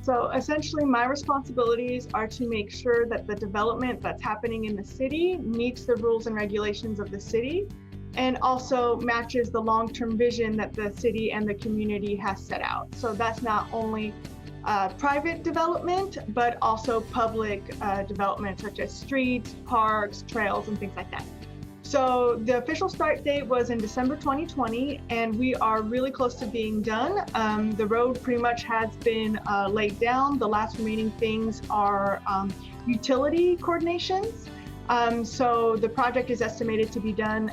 So essentially, my responsibilities are to make sure that the development that's happening in the city meets the rules and regulations of the city and also matches the long-term vision that the city and the community has set out. So that's not only private development, but also public development, such as streets, parks, trails, and things like that. So the official start date was in December 2020, and we are really close to being done. The road pretty much has been laid down. The last remaining things are utility coordinations. So the project is estimated to be done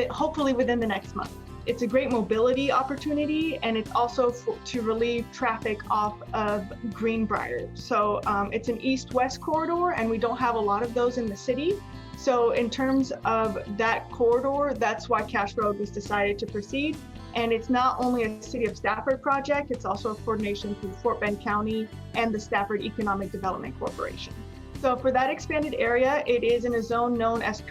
hopefully within the next month. It's a great mobility opportunity, and it's also to relieve traffic off of Greenbrier. So it's an east-west corridor, and we don't have a lot of those in the city. So in terms of that corridor, that's why Cash Road was decided to proceed. And it's not only a City of Stafford project, it's also a coordination through Fort Bend County and the Stafford Economic Development Corporation. So for that expanded area, it is in a zone known as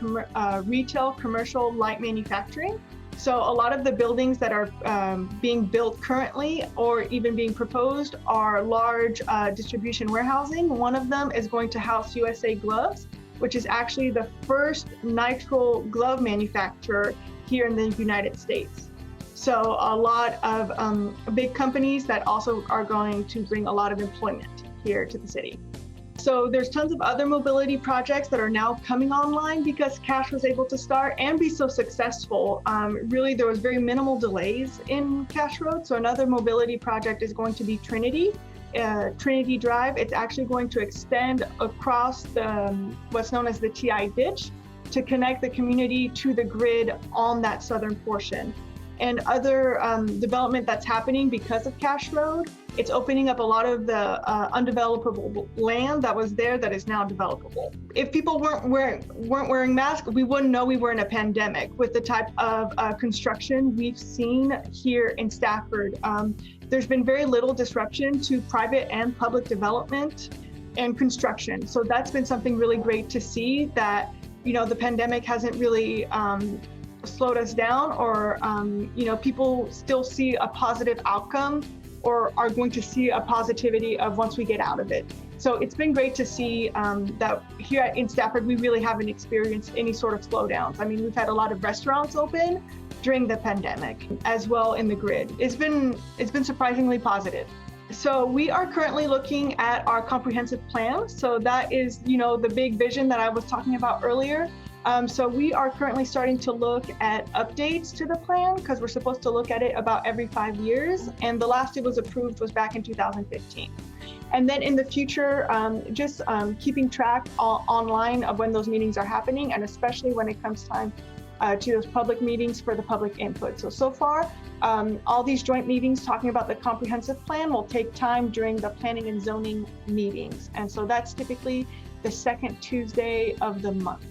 retail, commercial, light manufacturing. So a lot of the buildings that are being built currently or even being proposed are large distribution warehousing. One of them is going to house USA Gloves, which is actually the first nitrile glove manufacturer here in the United States. So a lot of big companies that also are going to bring a lot of employment here to the city. So there's tons of other mobility projects that are now coming online because Cash was able to start and be so successful. Really, there was very minimal delays in Cash Road. So another mobility project is going to be Trinity Drive. It's actually going to extend across what's known as the TI ditch to connect the community to the grid on that southern portion. And other development that's happening because of Cash Road, it's opening up a lot of the undevelopable land that was there that is now developable. If people weren't wearing masks, we wouldn't know we were in a pandemic. With the type of construction we've seen here in Stafford, there's been very little disruption to private and public development and construction. So that's been something really great to see, that the pandemic hasn't really slowed us down, or people still see a positive outcome or are going to see a positivity of once we get out of it. So it's been great to see that here in Stafford, we really haven't experienced any sort of slowdowns. I mean, we've had a lot of restaurants open during the pandemic as well in the grid. It's been surprisingly positive. So we are currently looking at our comprehensive plan. So that is, the big vision that I was talking about earlier. So we are currently starting to look at updates to the plan because we're supposed to look at it about every 5 years. And the last it was approved was back in 2015. And then in the future, just keeping track online of when those meetings are happening, and especially when it comes time to those public meetings for the public input. So far, all these joint meetings talking about the comprehensive plan will take time during the planning and zoning meetings. And so that's typically the second Tuesday of the month.